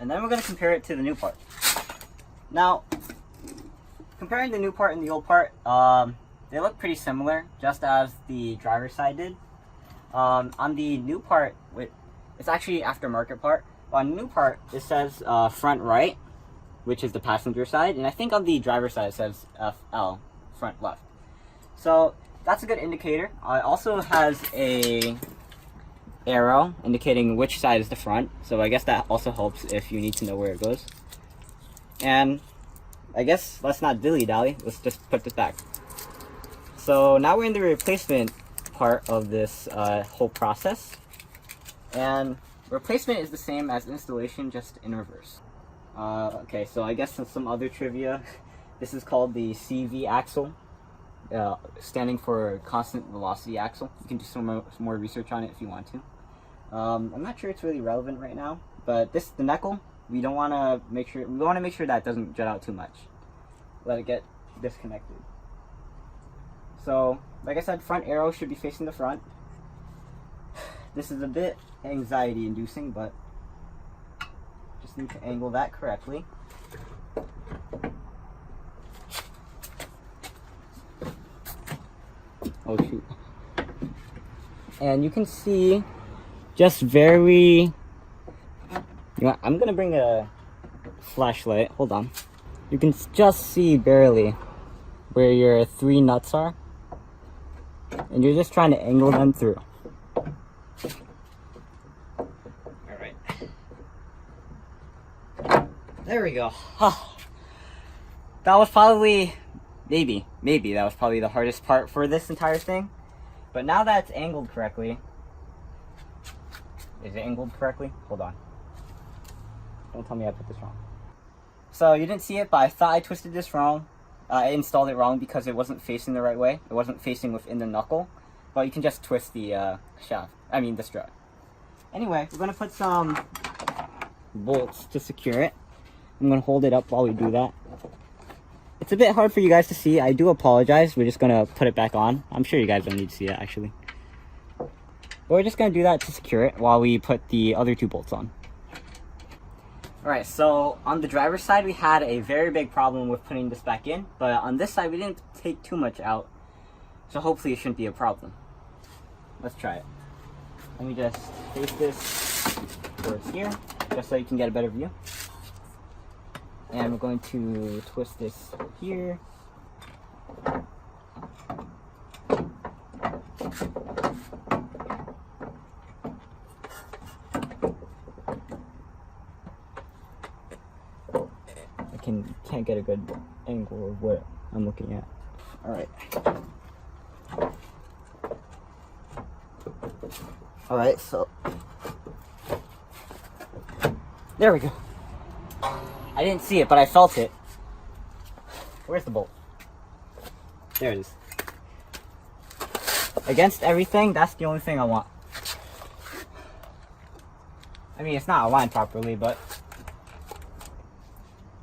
and then we're going to compare it to the new part. Now, comparing the new part and the old part, they look pretty similar, just as the driver's side did. On the new part, it's actually aftermarket part. But on the new part, it says front right, which is the passenger side, and I think on the driver's side it says FL, front left. So that's a good indicator. It also has a arrow indicating which side is the front, so I guess that also helps if you need to know where it goes. And I guess let's not dilly-dally, let's just put this back. So now we're in the replacement part of this whole process, and replacement is the same as installation, just in reverse. Okay, so I guess some other trivia. This is called the CV axle, standing for constant velocity axle. You can do some more research on it if you want to. I'm not sure it's really relevant right now, but the knuckle, we want to make sure that it doesn't jet out too much. Let it get disconnected. So, like I said, front arrow should be facing the front. This is a bit anxiety inducing, but just need to angle that correctly. Oh shoot. And you can see just very, I'm gonna bring a flashlight, hold on. You can just see barely where your 3 nuts are, and you're just trying to angle them through. Alright. There we go. That was probably, maybe that was probably the hardest part for this entire thing. But now that it's angled correctly, is it angled correctly? Hold on. Don't tell me I put this wrong. So you didn't see it, but I thought I twisted this wrong. I installed it wrong because it wasn't facing the right way. It wasn't facing within the knuckle. But you can just twist the the strut. Anyway, we're going to put some bolts to secure it. I'm going to hold it up while we do that. It's a bit hard for you guys to see. I do apologize. We're just going to put it back on. I'm sure you guys don't need to see it, actually. But we're just going to do that to secure it while we put the other 2 bolts on. Alright, so on the driver's side, we had a very big problem with putting this back in. But on this side, we didn't take too much out. So hopefully it shouldn't be a problem. Let's try it. Let me just face this towards here, just so you can get a better view. And we're going to twist this here. Can't get a good angle of what I'm looking at. Alright. Alright, so there we go. I didn't see it, but I felt it. Where's the bolt? There it is. Against everything, that's the only thing I want. I mean, it's not aligned properly, but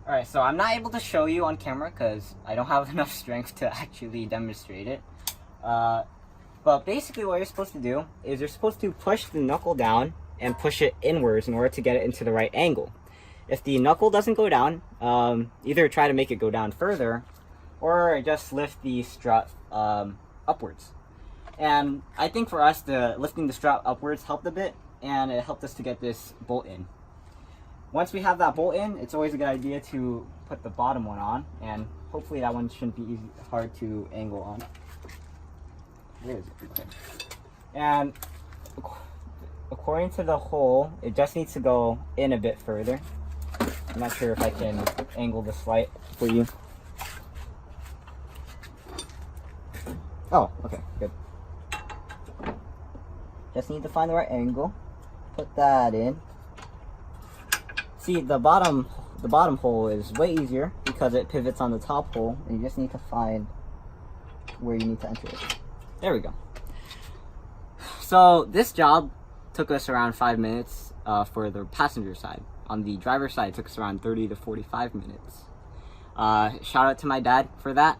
alright, so I'm not able to show you on camera because I don't have enough strength to actually demonstrate it. But basically what you're supposed to do is you're supposed to push the knuckle down and push it inwards in order to get it into the right angle. If the knuckle doesn't go down, either try to make it go down further or just lift the strut upwards. And I think for us, lifting the strut upwards helped a bit, and it helped us to get this bolt in. Once we have that bolt in, it's always a good idea to put the bottom one on, and hopefully that one shouldn't be hard to angle on. Where is it? Okay. And according to the hole, it just needs to go in a bit further. I'm not sure if I can angle this light for you. Oh, okay, good. Just need to find the right angle. Put that in. See, the bottom hole is way easier because it pivots on the top hole, and you just need to find where you need to enter it. There we go. So this job took us around 5 minutes for the passenger side. On the driver's side, it took us around 30 to 45 minutes. Shout out to my dad for that.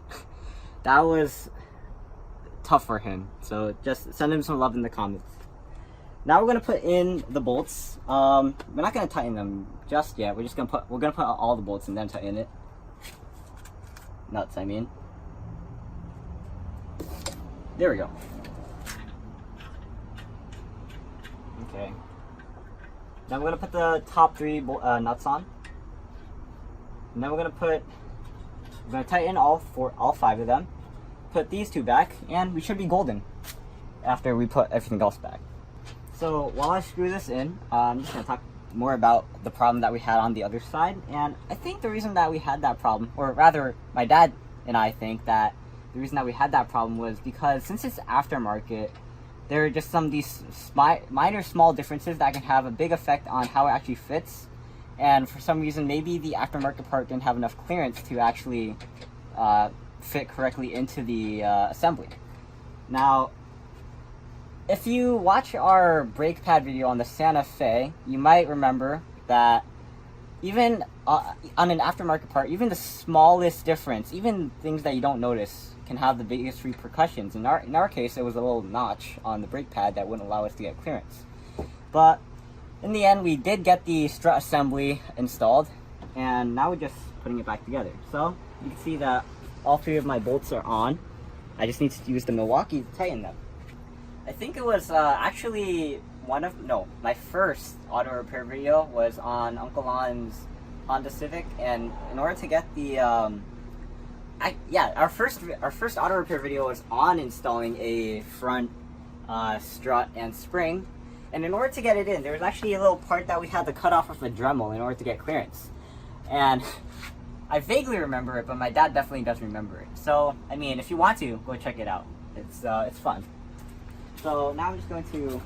That was tough for him. So just send him some love in the comments. Now we're gonna put in the bolts. We're not gonna tighten them just yet. We're gonna put all the bolts and then tighten it. Nuts, I mean. There we go. Okay. Now we're gonna put the top 3 nuts on, and then we're gonna tighten all 5 of them. Put these 2 back, and we should be golden after we put everything else back. So while I screw this in, I'm just gonna talk more about the problem that we had on the other side. And I think the reason that we had that problem, or rather, my dad and I think that the reason that we had that problem was because since it's aftermarket, there are just some of these minor small differences that can have a big effect on how it actually fits. And for some reason, maybe the aftermarket part didn't have enough clearance to actually fit correctly into the assembly. Now, if you watch our brake pad video on the Santa Fe, you might remember that even on an aftermarket part, even the smallest difference, even things that you don't notice, can have the biggest repercussions. In our case, it was a little notch on the brake pad that wouldn't allow us to get clearance. But in the end, we did get the strut assembly installed, and now we're just putting it back together. So you can see that all 3 of my bolts are on. I just need to use the Milwaukee to tighten them. I think it was actually my first auto repair video was on Uncle On's Honda Civic, and in order to get the our first auto repair video was on installing a front strut and spring, and in order to get it in, there was actually a little part that we had to cut off of the Dremel in order to get clearance. And I vaguely remember it, but my dad definitely does remember it. So I mean, if you want to, go check it out. It's fun. So now I'm just going to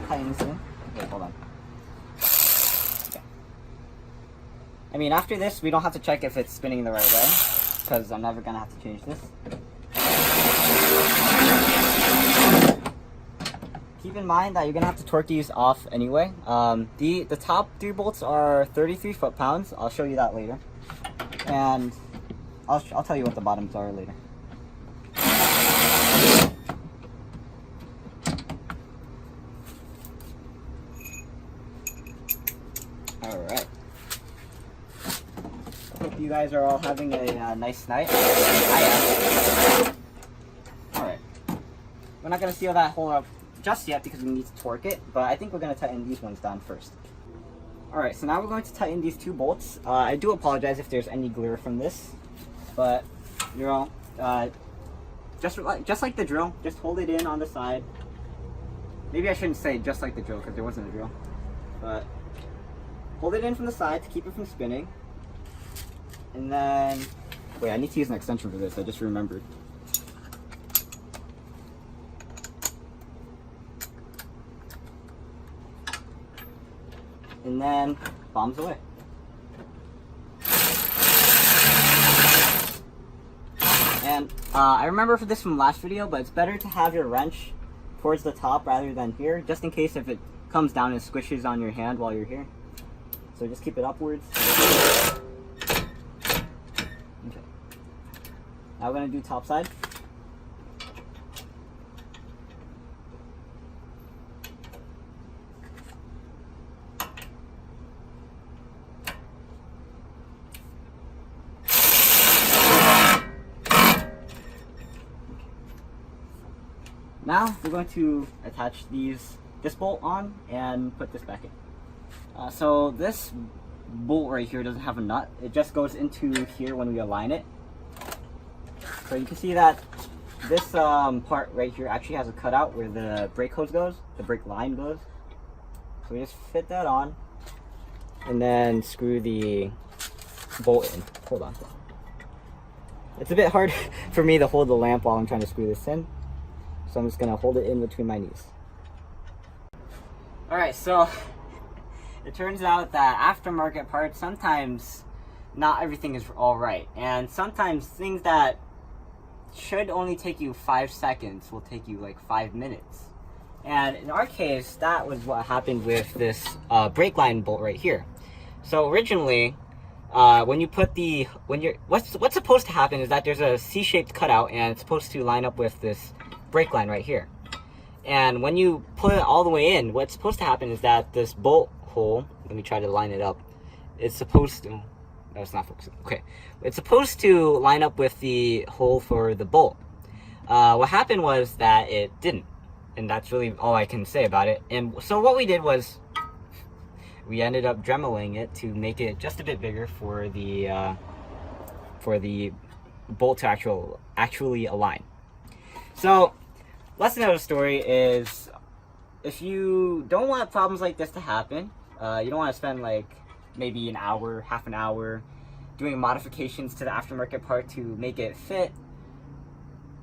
tighten this in. Wait, hold on. Okay. I mean, after this, we don't have to check if it's spinning the right way, because I'm never going to have to change this. Keep in mind that you're going to have to torque these off anyway. The top 3 bolts are 33 foot-pounds. I'll show you that later. And I'll tell you what the bottoms are later. Alright. Hope you guys are all having a nice night. I am. Alright. We're not going to seal that hole up just yet because we need to torque it, but I think we're going to tighten these ones down first. Alright, so now we're going to tighten these 2 bolts. I do apologize if there's any glare from this, but, you know, just like the drill, just hold it in on the side. Maybe I shouldn't say just like the drill because there wasn't a drill, but hold it in from the side to keep it from spinning. And then, wait, I need to use an extension for this, I just remembered. And then, bombs away. And I remember for this from last video, but it's better to have your wrench towards the top rather than here, just in case if it comes down and squishes on your hand while you're here. So just keep it upwards. Okay. Now we're going to do top side. Now we're going to attach this bolt on and put this back in. So this bolt right here doesn't have a nut. It just goes into here when we align it. So you can see that this part right here actually has a cutout where the brake hose goes, the brake line goes. So we just fit that on and then screw the bolt in. Hold on. It's a bit hard for me to hold the lamp while I'm trying to screw this in. So I'm just going to hold it in between my knees. Alright, so it turns out that aftermarket parts, sometimes not everything is alright. And sometimes things that should only take you 5 seconds will take you like 5 minutes. And in our case, that was what happened with this brake line bolt right here. So originally, what's supposed to happen is that there's a C-shaped cutout and it's supposed to line up with this brake line right here. And when you put it all the way in, what's supposed to happen is that this bolt hole, let me try to line it up, it's supposed to, no, it's not focusing, okay. It's supposed to line up with the hole for the bolt. What happened was that it didn't, and that's really all I can say about it. And so what we did was, we ended up dremeling it to make it just a bit bigger for the bolt to actually align. So, lesson of the story is, if you don't want problems like this to happen, you don't want to spend like maybe an hour, half an hour doing modifications to the aftermarket part to make it fit,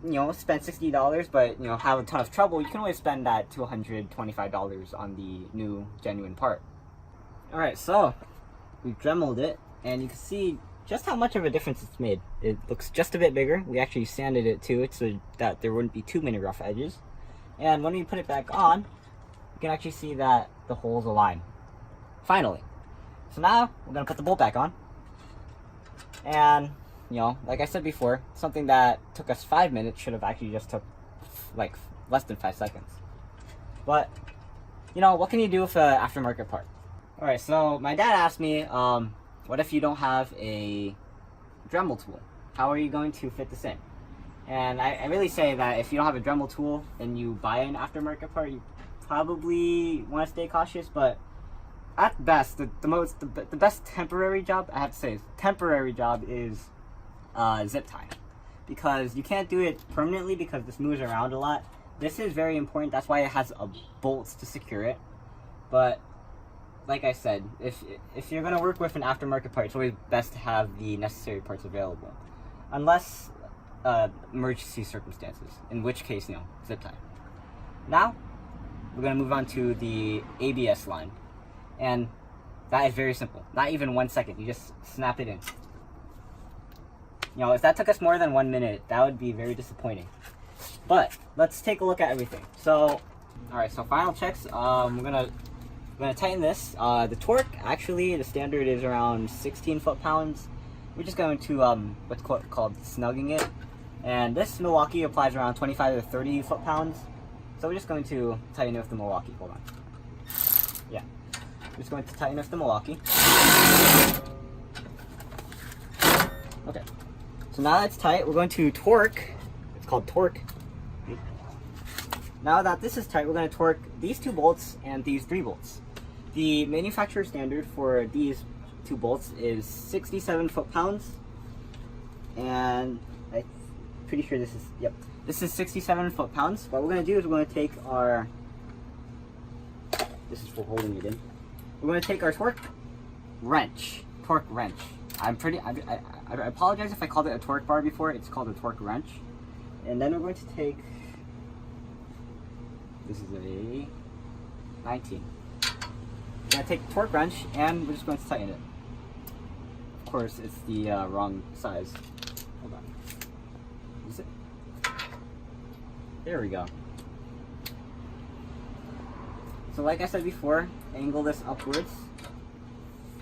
you know, spend $60, but, you know, have a ton of trouble, you can always spend that $225 on the new genuine part. Alright, so we've dremeled it, and you can see just how much of a difference it's made. It looks just a bit bigger. We actually sanded it to it so that there wouldn't be too many rough edges. And when we put it back on, you can actually see that the holes align. Finally. So now we're going to put the bolt back on. And, you know, like I said before, something that took us 5 minutes should have actually just took like less than 5 seconds. But, you know, what can you do with an aftermarket part? Alright, so my dad asked me, what if you don't have a Dremel tool? How are you going to fit this in? And I really say that if you don't have a Dremel tool and you buy an aftermarket part, you probably want to stay cautious, but at best, the best temporary job, I have to say, temporary job is zip tie. Because you can't do it permanently because this moves around a lot. This is very important, that's why it has bolts to secure it. But like I said, if you're going to work with an aftermarket part, it's always best to have the necessary parts available. Unless emergency circumstances, in which case, you know, zip tie. Now, we're going to move on to the ABS line. And that is very simple. Not even 1 second. You just snap it in. You know, if that took us more than 1 minute, that would be very disappointing. But let's take a look at everything. So, alright, so final checks. We're gonna tighten this. The torque, actually, the standard is around 16 foot-pounds. We're just going to what's called snugging it. And this Milwaukee applies around 25 to 30 foot-pounds. So we're just going to tighten it with the Milwaukee. Hold on. Yeah. Just going to tighten with the Milwaukee. Okay. So now that it's tight, we're going to torque. It's called torque. Now that this is tight, we're going to torque these 2 bolts and these 3 bolts. The manufacturer standard for these 2 bolts is 67 foot-pounds. And I'm pretty sure this is, yep. This is 67 foot-pounds. What we're going to do is we're going to take our, this is for holding it in. We're going to take our torque wrench. I apologize if I called it a torque bar before. It's called a torque wrench. And then we're going to take, this is a 19. We're going to take the torque wrench and we're just going to tighten it. Of course, it's the wrong size. Hold on. Is it? There we go. So like I said before, angle this upwards.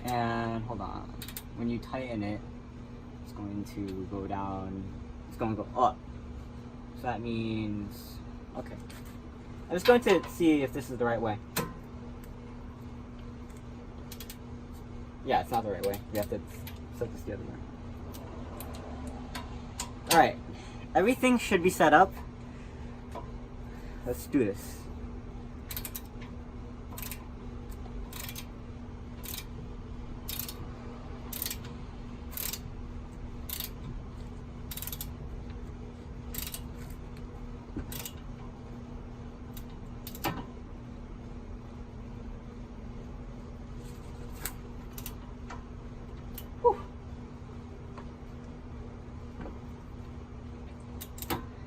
And hold on. When you tighten it, it's going to go down. It's going to go up. So that means, okay. I'm just going to see if this is the right way. Yeah, it's not the right way. You have to set this the other way. Alright. Everything should be set up. Let's do this.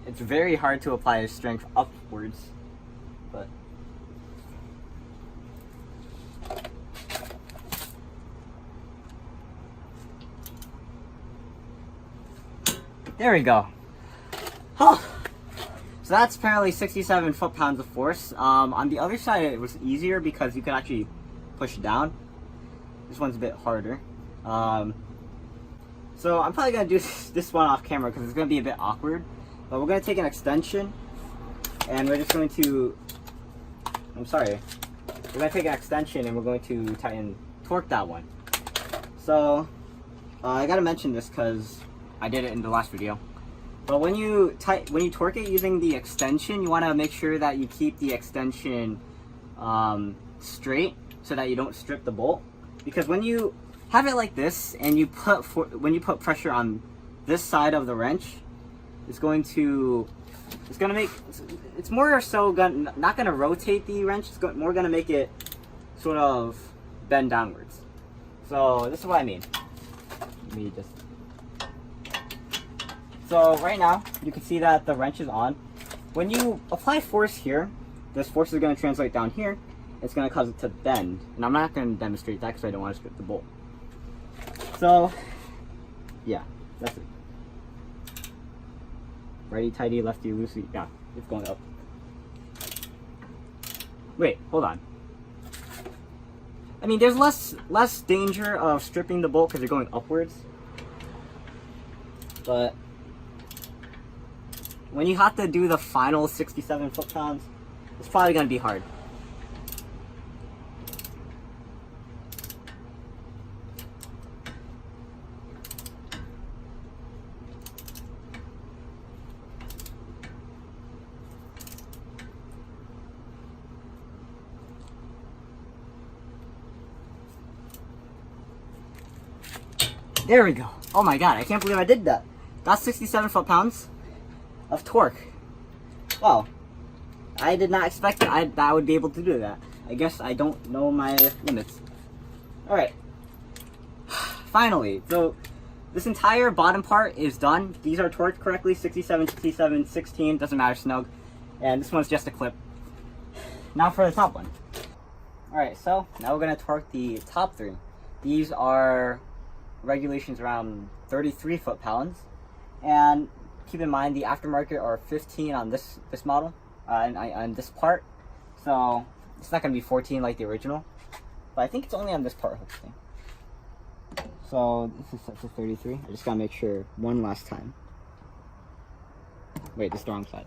It's very hard to apply strength upwards, but there we go. Oh. So that's apparently 67 foot-pounds of force. On the other side, it was easier because you can actually push down. This one's a bit harder. So I'm probably gonna do this one off camera because it's gonna be a bit awkward. But we're going to take an extension And we're just going to, we're going to take an extension and we're going to torque that one. So, I gotta mention this because I did it in the last video. But when you torque it using the extension, you want to make sure that you keep the extension straight so that you don't strip the bolt. Because when you have it like this and you when you put pressure on this side of the wrench, it's more so not gonna rotate the wrench. It's more gonna make it sort of bend downwards. So this is what I mean. Let me just. So right now you can see that the wrench is on. When you apply force here, this force is going to translate down here. It's going to cause it to bend, and I'm not going to demonstrate that because I don't want to strip the bolt. So yeah, that's it. Righty tighty, lefty loosey. Yeah, it's going up. Wait, hold on. I mean, there's less danger of stripping the bolt because you're going upwards. But when you have to do the final 67 foot-pounds, it's probably going to be hard. There we go. Oh my god, I can't believe I did that. That's 67 foot-pounds of torque. Wow. I did not expect that I would be able to do that. I guess I don't know my limits. Alright. Finally. So, this entire bottom part is done. These are torqued correctly. 67, 67, 16. Doesn't matter, snug. And this one's just a clip. Now for the top one. Alright, so now we're going to torque the top three. These are regulations around 33 foot-pounds, and keep in mind the aftermarket are 15 on this model and this part, so it's not going to be 14 like the original, but I think it's only on this part, hopefully. So this is set to 33. I just gotta make sure one last time. Wait, this is the wrong side.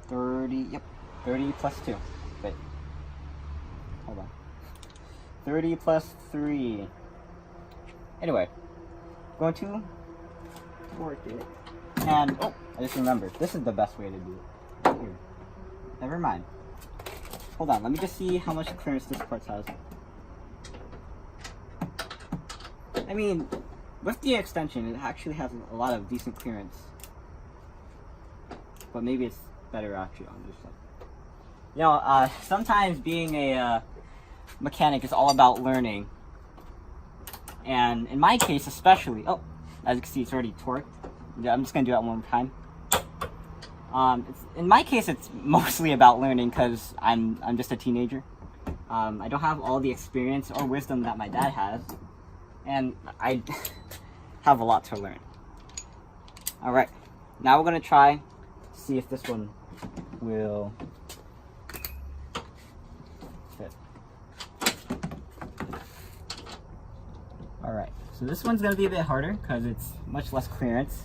30, yep, 30 plus 2. Wait, hold on. 30 plus 3. Anyway, going to torque it. And, oh, I just remembered. This is the best way to do it. Right here. Never mind. Hold on, let me just see how much clearance this part has. I mean, with the extension, it actually has a lot of decent clearance. But maybe it's better actually on this side. You know, sometimes being a mechanic is all about learning, and in my case especially, oh, as you can see, it's already torqued. I'm just gonna do that one more time. In my case, it's mostly about learning because I'm just a teenager. I don't have all the experience or wisdom that my dad has, and I have a lot to learn. All right, now we're gonna try to see if this one will fit. Alright, so this one's going to be a bit harder because it's much less clearance.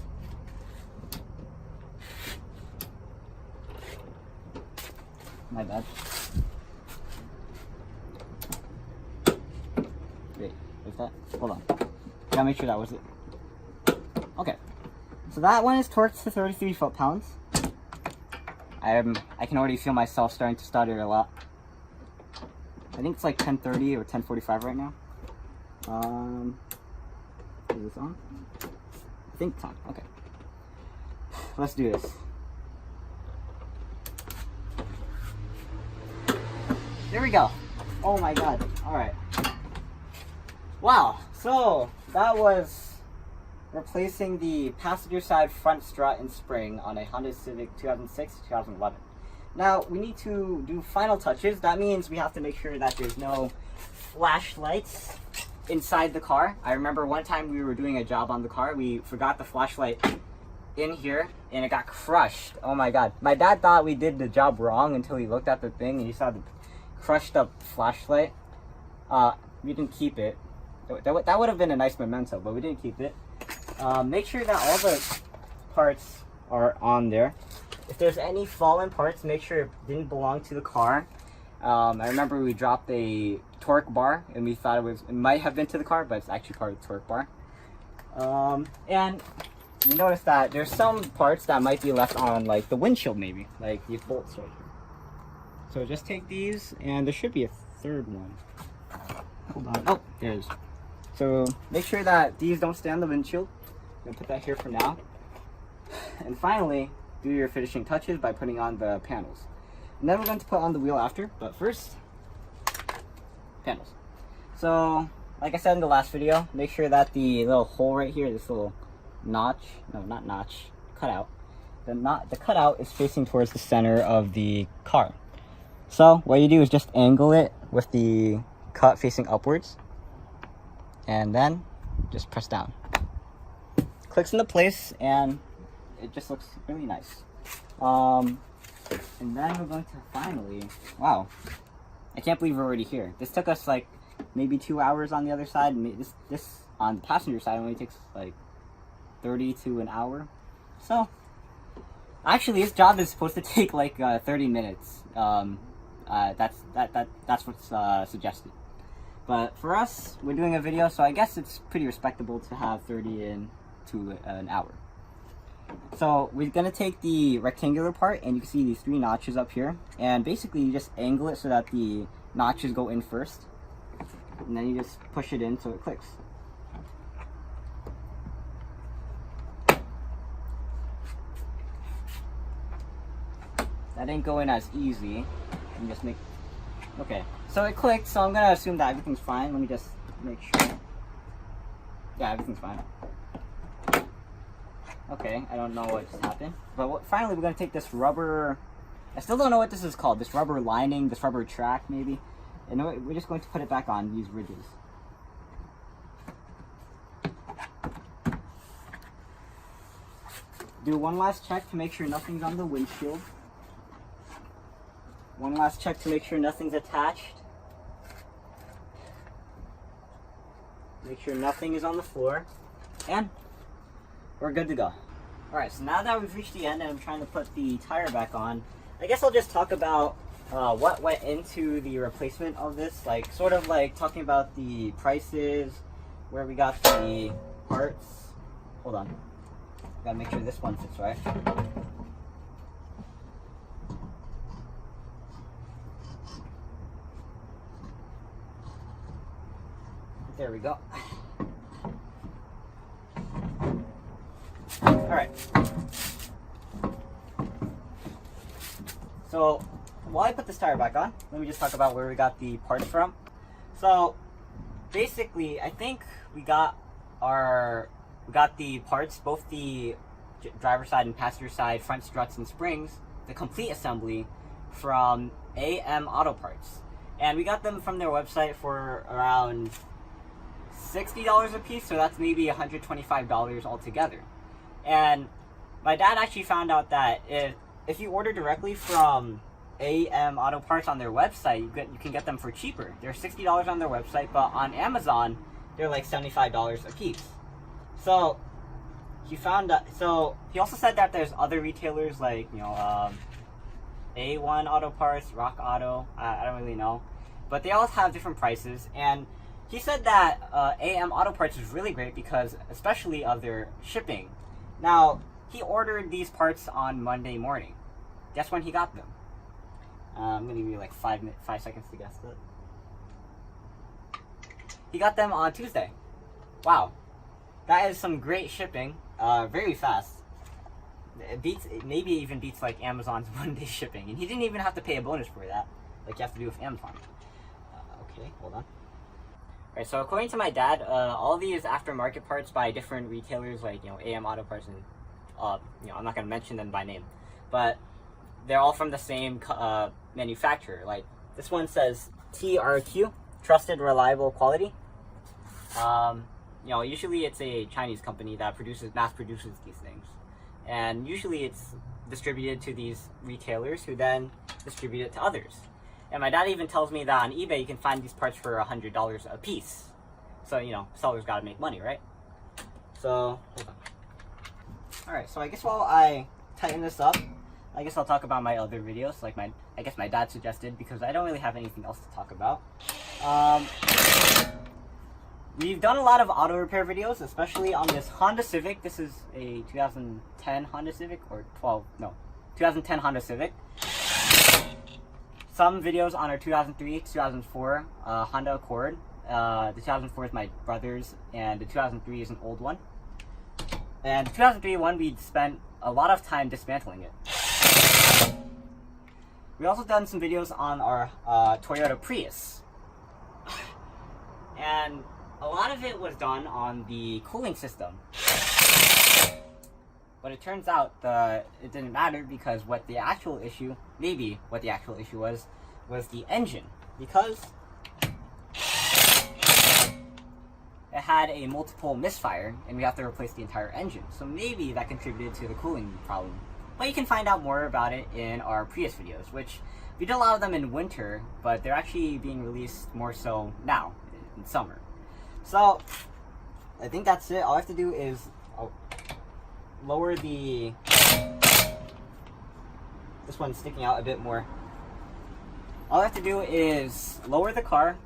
My bad. Wait, was that? Hold on. Gotta make sure that was it. Okay, so that one is torqued to 33 foot-pounds. I can already feel myself starting to stutter a lot. I think it's like 10:30 or 10:45 right now. Is this on? I think it's on. Okay. Let's do this. There we go. Oh my god. Alright. Wow. So, that was replacing the passenger side front strut and spring on a Honda Civic 2006-2011. Now, we need to do final touches. That means we have to make sure that there's no flashlights inside the car. I remember one time we were doing a job on the car. We forgot the flashlight in here and it got crushed. Oh my god. My dad thought we did the job wrong until he looked at the thing and he saw the crushed up flashlight. We didn't keep it. That would have been a nice memento, but we didn't keep it. Make sure that all the parts are on there. if there's any fallen parts, make sure it didn't belong to the car. I remember we dropped a torque bar and we thought it might have been to the car, but it's actually part of the torque bar. And you notice that there's some parts that might be left on like the windshield, maybe like these bolts right here. So just take these, and there should be a third one. Hold on. Oh, there it is. So make sure that these don't stay on the windshield. I'm gonna put that here for now. And finally, do your finishing touches by putting on the panels. And then we're going to put on the wheel after, but first, panels. So, like I said in the last video, make sure that the little hole right here, this little notch, no, not notch, cutout, the cutout is facing towards the center of the car. So, what you do is just angle it with the cut facing upwards, and then just press down. Clicks into place, and it just looks really nice. And then we're going to finally, wow, I can't believe we're already here. This took us like maybe 2 hours on the other side. This on the passenger side only takes like 30 to an hour. So actually this job is supposed to take like 30 minutes. That's what's suggested. But for us, we're doing a video, so I guess it's pretty respectable to have 30 into an hour. So we're going to take the rectangular part, and you can see these 3 notches up here, and basically you just angle it so that the notches go in first, and then you just push it in so it clicks. That didn't go in as easy. You just make, okay, so it clicked, so I'm going to assume that everything's fine. Let me just make sure. Yeah, everything's fine. Okay, I don't know what just happened. But finally, we're going to take this rubber, I still don't know what this is called, this rubber lining, this rubber track maybe, and we're just going to put it back on these ridges. Do one last check to make sure nothing's on the windshield. One last check to make sure nothing's attached. Make sure nothing is on the floor. And we're good to go. Alright, so now that we've reached the end and I'm trying to put the tire back on, I guess I'll just talk about what went into the replacement of this. Like, sort of like talking about the prices, where we got the parts. Hold on. Gotta make sure this one fits right. There we go. Alright. So, while I put this tire back on, let me just talk about where we got the parts from. So, basically, I think we got the parts, both the driver side and passenger side, front struts and springs, the complete assembly, from AM Auto Parts. And we got them from their website for around $60 a piece, so that's maybe $125 altogether. And my dad actually found out that if you order directly from AM Auto Parts on their website, you can get them for cheaper. They're $60 on their website, but on Amazon, they're like $75 a piece. So he found that. So he also said that there's other retailers like, you know, A1 Auto Parts, Rock Auto. I don't really know, but they all have different prices. And he said that AM Auto Parts is really great because, especially of their shipping. Now, he ordered these parts on Monday morning. Guess when he got them? I'm gonna give you like 5 seconds to guess it. He got them on Tuesday. Wow, that is some great shipping. Very fast. It maybe even beats like Amazon's 1-day shipping, and he didn't even have to pay a bonus for that, like you have to do with Amazon. Okay, hold on. Alright, so according to my dad, all these aftermarket parts by different retailers like, you know, AM Auto Parts and, you know, I'm not going to mention them by name, but they're all from the same manufacturer. Like, this one says TRQ, Trusted Reliable Quality. You know, usually it's a Chinese company that mass produces these things. And usually it's distributed to these retailers who then distribute it to others. And my dad even tells me that on eBay you can find these parts for $100 a piece. So, you know, sellers gotta make money, right? So, hold on. Alright, so I guess while I tighten this up, I guess I'll talk about my other videos, like I guess my dad suggested, because I don't really have anything else to talk about. We've done a lot of auto repair videos, especially on this Honda Civic. This is a 2010 Honda Civic, or 2010 Honda Civic. Some videos on our 2003, 2004 Honda Accord. The 2004 is my brother's, and the 2003 is an old one. And the 2003 one, we spent a lot of time dismantling it. We also done some videos on our Toyota Prius. And a lot of it was done on the cooling system. But it turns out it didn't matter, because what the actual issue was the engine. Because it had a multiple misfire, and we have to replace the entire engine. So maybe that contributed to the cooling problem. But you can find out more about it in our Prius videos, which we did a lot of them in winter, but they're actually being released more so now, in summer. So, I think that's it. All I have to do is lower this one's sticking out a bit more. All I have to do is lower the car,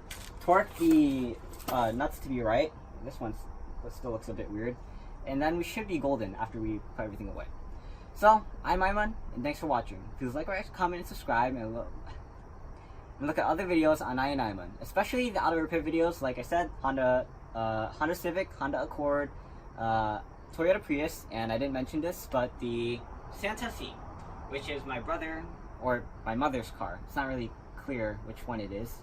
torque the nuts to be right. This one still looks a bit weird. And then we should be golden after we put everything away. So, I'm EyeOnAiman, and thanks for watching. Please like, comment, and subscribe, and look at other videos on EyeOnAiman, especially the auto repair videos. Like I said, Honda Civic, Honda Accord, Toyota Prius, and I didn't mention this, but the Santa Fe, which is my brother or my mother's car. It's not really clear which one it is,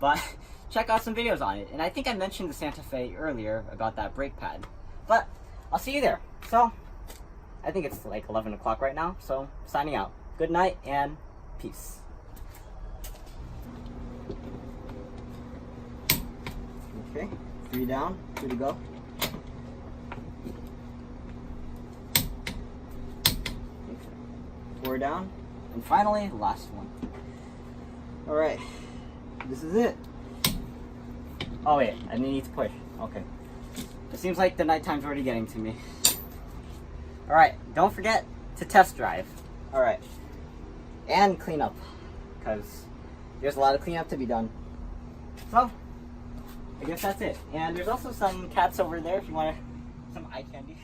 but check out some videos on it. And I think I mentioned the Santa Fe earlier about that brake pad, but I'll see you there. So, I think it's like 11 o'clock right now, so signing out. Good night and peace. Okay, 3 down, 2 to go. Okay, 4 down, and finally, last one. Alright, this is it. Oh wait, I need to push. Okay. It seems like the nighttime's already getting to me. Alright, don't forget to test drive. Alright. And clean up, because there's a lot of cleanup to be done. So, I guess that's it. And there's also some cats over there if you want some eye candy.